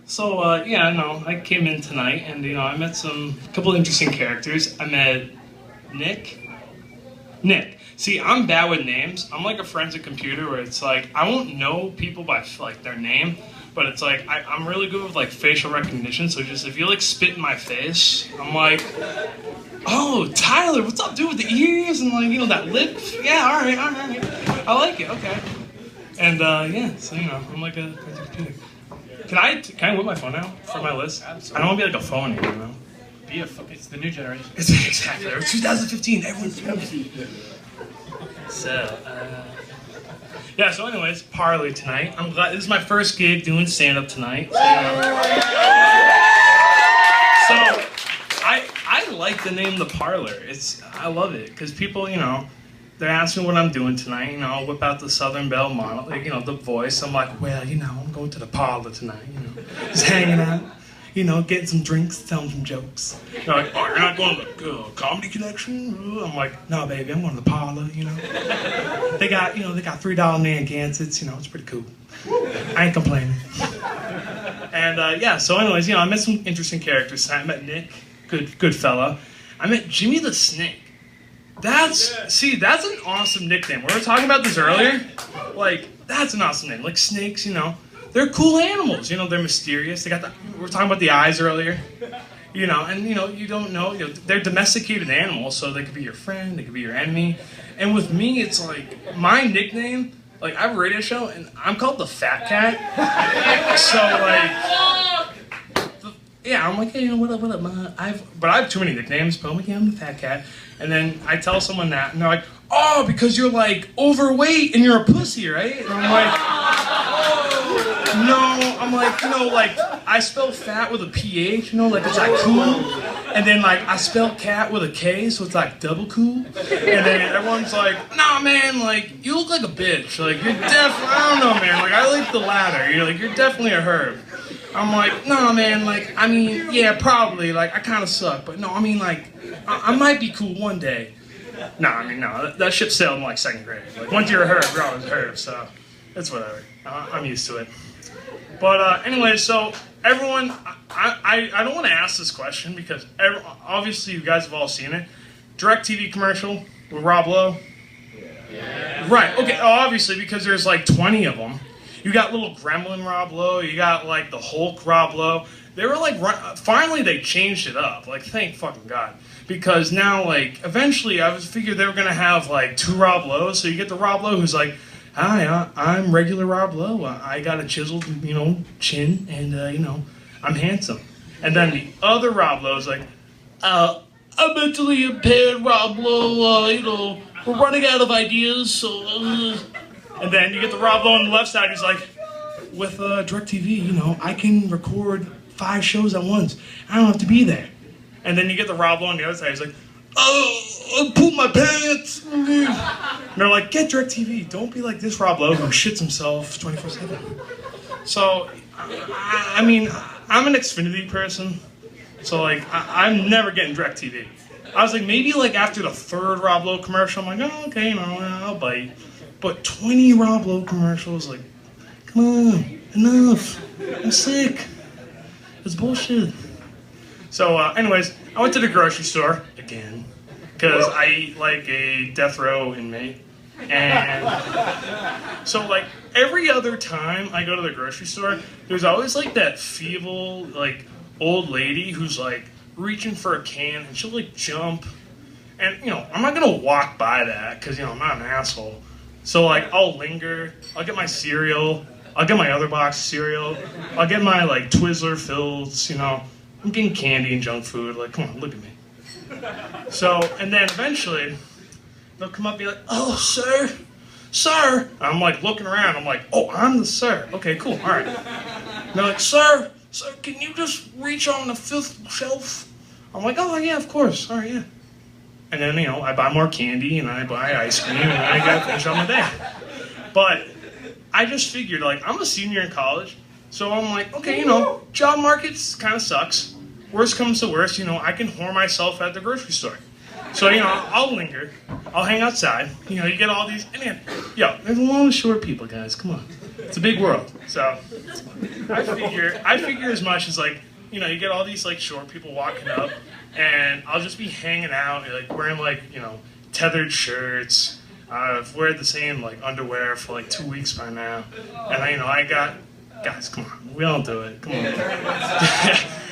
Yeah, no, I came in tonight, and I met some couple interesting characters. I met Nick. Nick. See, I'm bad with names. I'm like a forensic computer where it's like I won't know people by like their name, but it's like I'm really good with like facial recognition. So just if you like spit in my face, I'm like, oh, Tyler, what's up, dude, with the ears and like that lip? Yeah, all right, all right. I like it. Okay. And yeah, so I'm like a forensic computer. Can I whip my phone out for my list? Absolutely. I don't want to be like a phone, It's the new generation. It's exactly. It's 2015. Everyone's 2015. So, yeah. So, anyways, Parlour tonight. I'm glad this is my first gig doing stand-up tonight. So, I like the name The Parlour. I love it because people, they're asking what I'm doing tonight. I'll whip out the Southern Belle monologue, the voice. I'm like, well, I'm going to the parlor tonight. Just hanging out. Getting some drinks, telling some jokes. They're like, oh, you're not going to the Comedy Connection? I'm like, no, baby, I'm going to the parlor. They got $3 man Gansets. It's pretty cool. I ain't complaining. And yeah, so anyways, I met some interesting characters tonight. I met Nick, good fella. I met Jimmy the Snake. That's an awesome nickname. We were talking about this earlier. Like, that's an awesome name. Like snakes, they're cool animals. They're mysterious. We were talking about the eyes earlier. And you don't know. They're domesticated animals, so they could be your friend, they could be your enemy. And with me, it's like my nickname. Like, I have a radio show, and I'm called the Phat Cat. So like, yeah, I'm like, hey, what up? I have too many nicknames, but I'm like, yeah, I'm the Phat Cat. And then I tell someone that, and they're like, oh, because you're like overweight and you're a pussy, right? And I'm like, no, I'm like, like I spell fat with a PH, like it's like cool. And then like I spell cat with a K, so it's like double cool. And then everyone's like, nah, man, like you look like a bitch. Like you're I don't know, man. Like I like the latter. You're definitely a herb. I'm like, no, man, like, I mean, yeah, probably, like, I kind of suck, but no, I mean, like, I might be cool one day. No, I mean, no, that ship sailed in, like, second grade. Like, once you're a herb, you're always a herb, so it's whatever. I'm used to it. But anyway, so everyone, I don't want to ask this question because obviously you guys have all seen it. DirecTV commercial with Rob Lowe. Yeah. Right, okay, obviously, because there's, like, 20 of them. You got little gremlin Rob Lowe. You got like the Hulk Rob Lowe. They were like, finally they changed it up. Like, thank fucking God. Because now, like, eventually I figured they were going to have like two Rob Lowe's. So you get the Rob Lowe who's like, hi, I'm regular Rob Lowe. I got a chiseled, chin and, I'm handsome. And then the other Rob Lowe's like, I'm mentally impaired Rob Lowe. We're running out of ideas, so... And then you get the Rob Lowe on the left side, he's like, with DirecTV, I can record 5 shows at once. I don't have to be there. And then you get the Rob Lowe on the other side, he's like, oh, I pooped my pants. And they're like, get DirecTV. Don't be like this Rob Lowe who shits himself 24/7. So, I mean, I'm an Xfinity person. So, like, I'm never getting DirecTV. I was like, maybe, like, after the 3rd Rob Lowe commercial, I'm like, oh, okay, I'll bite. But 20 Rob Lowe commercials, like, come on, enough. I'm sick. It's bullshit. So, anyways, I went to the grocery store again because I eat like a death row inmate. And so, like, every other time I go to the grocery store, there's always like that feeble, like, old lady who's like reaching for a can and she'll like jump. And, I'm not gonna walk by that because, I'm not an asshole. So, like, I'll linger, I'll get my cereal, I'll get my other box of cereal, I'll get my, like, Twizzler fills, I'm getting candy and junk food, like, come on, look at me. So, and then eventually, they'll come up and be like, oh, sir, and I'm, like, looking around, I'm like, oh, I'm the sir, okay, cool, all right. And they're like, sir, can you just reach on the 5th shelf? I'm like, oh, yeah, of course, all right, yeah. And then, I buy more candy, and I buy ice cream, and I got finish on my day. But I just figured, like, I'm a senior in college, so I'm like, okay, job markets kind of sucks. Worst comes to worst, I can whore myself at the grocery store. So, I'll linger. I'll hang outside. You get all these, and then, there's a lot of short people, guys, come on. It's a big world. So I figure as much as like, you know, you get all these like short people walking up, and I'll just be hanging out, like wearing like, you know, tethered shirts. I've wear the same like underwear for like 2 weeks by now, and I, you know, I got guys. Come on, we all do it. Come on,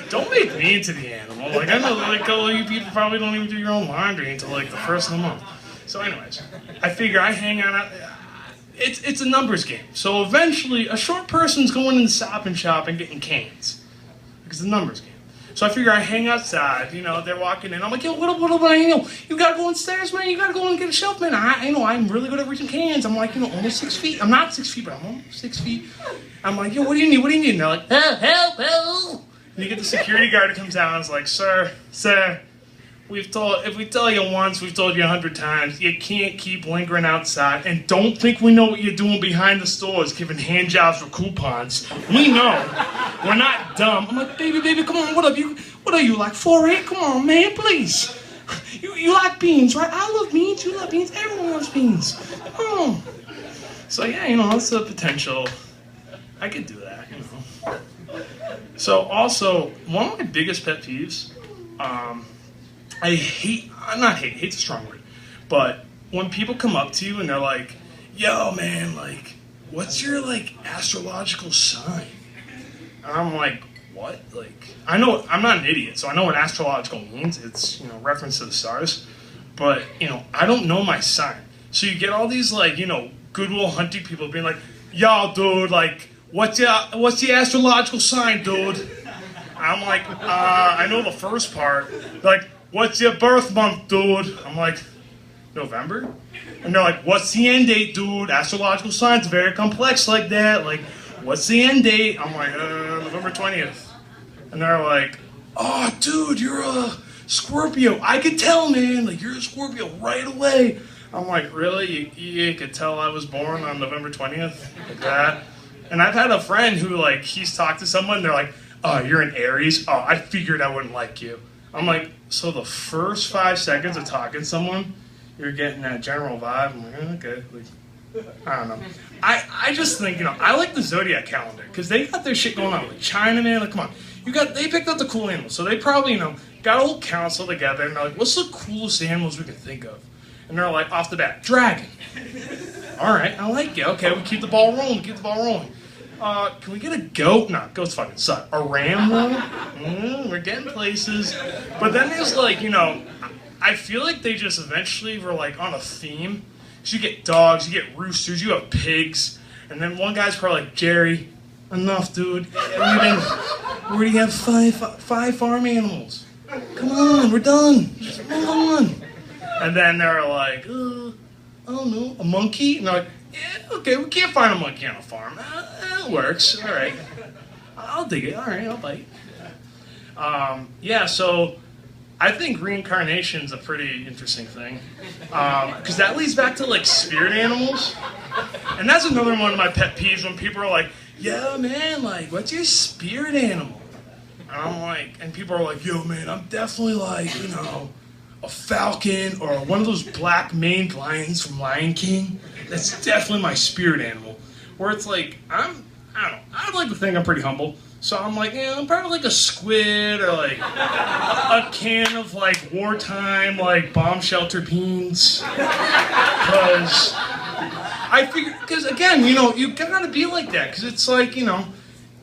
don't make me into the animal. Like I know, like all you people probably don't even do your own laundry until like the first of the month. So, anyways, I figure I hang out. It's a numbers game. So eventually, a short person's going in the Stop and Shop and getting cans because it's a numbers game. So I figure I hang outside, you know, they're walking in. I'm like, yo, what up, you know, you gotta go upstairs, man. You gotta go and get a shelf, man. You know, I'm really good at reaching cans. I'm like, you know, almost 6 feet. I'm not 6 feet, but I'm almost 6 feet. I'm like, yo, what do you need? And they're like, help. And you get the security guard who comes down and is like, sir, if we tell you once, we've told you 100 times, you can't keep lingering outside, and don't think we know what you're doing behind the stores, giving hand jobs for coupons. We know. We're not dumb. I'm like, baby, come on, what are you, like 4'8"? Come on, man, please. You like beans, right? I love beans, you love beans, everyone loves beans. Oh. So yeah, you know, that's the potential. I could do that, you know. So also, one of my biggest pet peeves, hate's a strong word, but when people come up to you and they're like, yo, man, like, what's your, like, astrological sign? And I'm like, what? Like, I know, I'm not an idiot, so I know what astrological means. It's, you know, reference to the stars, but, you know, I don't know my sign. So you get all these, like, you know, Goodwill Hunting people being like, yo, dude, like, what's the astrological sign, dude? I'm like, I know the first part. Like, what's your birth month, dude? I'm like, November? And they're like, what's the end date, dude? Astrological signs are very complex like that. Like, what's the end date? I'm like, November 20th. And they're like, oh, dude, you're a Scorpio. I could tell, man. Like, you're a Scorpio right away. I'm like, really? You could tell I was born on November 20th? Like that? And I've had a friend who, like, he's talked to someone, they're like, oh, you're an Aries? Oh, I figured I wouldn't like you. I'm like, so the first 5 seconds of talking to someone, you're getting that general vibe. I'm like, okay. Like, I don't know. I just think, you know, I like the Zodiac calendar because they got their shit going on. Like China, man, like, come on. They picked out the cool animals. So they probably, you know, got a little council together and they're like, what's the coolest animals we can think of? And they're like, off the bat, dragon. All right, I like it. Okay, we keep the ball rolling. Can we get a goat? No, goats fucking suck. A ram, though? We're getting places. But then there's like, you know, I feel like they just eventually were like on a theme. So you get dogs, you get roosters, you have pigs. And then one guy's probably like, Jerry, enough, dude. We already have five farm animals. Come on, we're done. Just move on. And then they're like, I don't know, a monkey? And they're like, yeah, okay, we can't find a monkey on a farm. It works, all right. I'll dig it, all right, I'll bite. Yeah, so I think reincarnation's a pretty interesting thing. Because that leads back to, like, spirit animals. And that's another one of my pet peeves when people are like, yeah, man, like, what's your spirit animal? And I'm like, and people are like, yo, man, I'm definitely like, you know, a falcon or one of those black maned lions from Lion King. That's definitely my spirit animal. Where it's like, I don't know, I'd like to think I'm pretty humble. So I'm like, yeah, I'm probably like a squid or like a can of like wartime like bomb shelter beans. Because I figure, because again, you know, you gotta be like that. Because it's like, you know,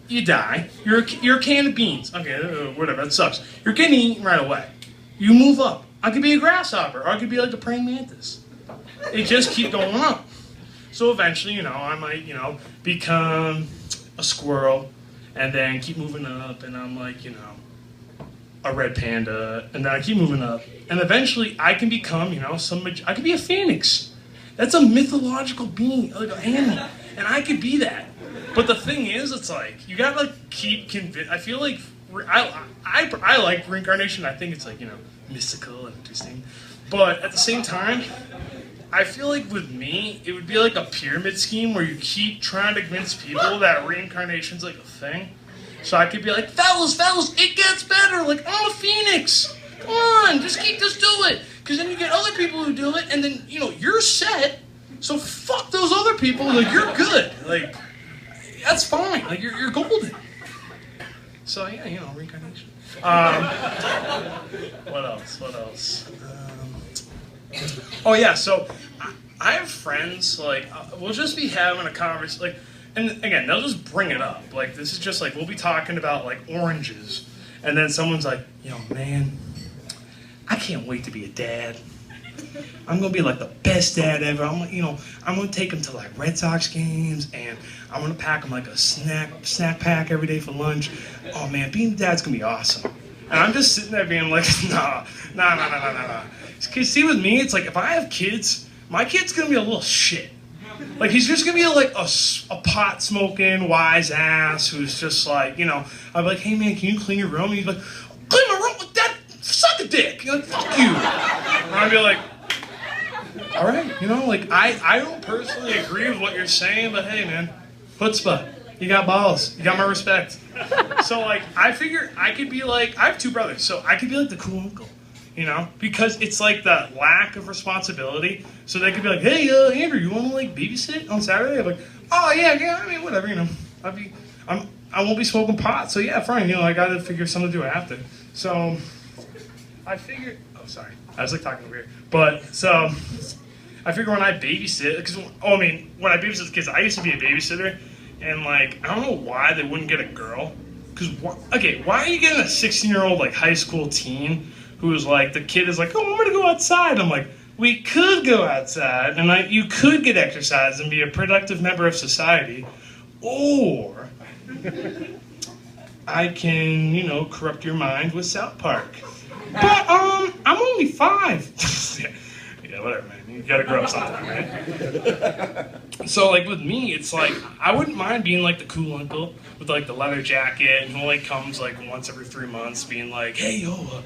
you die, you're a can of beans. Okay, whatever, that sucks. You're getting eaten right away. You move up. I could be a grasshopper, or I could be like a praying mantis. They just keep going up. So eventually, you know, I might, you know, become a squirrel, and then keep moving up, and I'm like, you know, a red panda, and then I keep moving up, and eventually I can become, you know, I could be a phoenix. That's a mythological being, like an animal, and I could be that. But the thing is, it's like, you gotta like keep I feel like, I like reincarnation. I think it's like, you know, mystical and interesting. But at the same time, I feel like with me, it would be like a pyramid scheme where you keep trying to convince people that reincarnation's like a thing. So I could be like, fellas, it gets better. Like, I'm a phoenix. Come on, just do it. Because then you get other people who do it, and then, you know, you're set. So fuck those other people. Like, you're good. Like, that's fine. Like you're golden. So yeah, you know, reincarnation. What else? What else? Oh yeah, so I have friends, like, we'll just be having a conversation, like, and again, they'll just bring it up. Like, this is just like, we'll be talking about, like, oranges, and then someone's like, yo, man, I can't wait to be a dad. I'm gonna be like the best dad ever. I'm gonna take him to like Red Sox games, and I'm gonna pack him like a snack pack every day for lunch. Oh man, being a dad's gonna be awesome. And I'm just sitting there being like, nah. Cause see, with me, it's like if I have kids, my kid's gonna be a little shit. Like he's just gonna be like a pot smoking wise ass who's just like, you know, I'm like, hey man, can you clean your room? And he's like, clean my room with that. Suck a dick. You're like, fuck you. And I'd be like, all right, you know, like I don't personally agree with what you're saying, but hey, man, chutzpah. You got balls. You got my respect. So like, I figure I could be like, I have two brothers, so I could be like the cool uncle, you know, because it's like the lack of responsibility. So they could be like, hey, Andrew, you want to like babysit on Saturday? I'm like, oh yeah, I mean, whatever, you know, I won't be smoking pot, so yeah, fine, you know, I got to figure something to do after. So I figured, oh, sorry. I was like talking weird. But, so, I figure when I babysit, because, when I babysit the kids, I used to be a babysitter, and like, I don't know why they wouldn't get a girl. Because, why are you getting a 16-year-old, like, high school teen who's like, the kid is like, oh, I'm going to go outside. I'm like, we could go outside, and you could get exercise and be a productive member of society, or I can, you know, corrupt your mind with South Park. But, I'm only 5. Yeah, whatever, man. You gotta grow up sometime, right? So, like, with me, it's like, I wouldn't mind being, like, the cool uncle with, like, the leather jacket, and who, like, comes, like, once every 3 months, being like, hey, yo,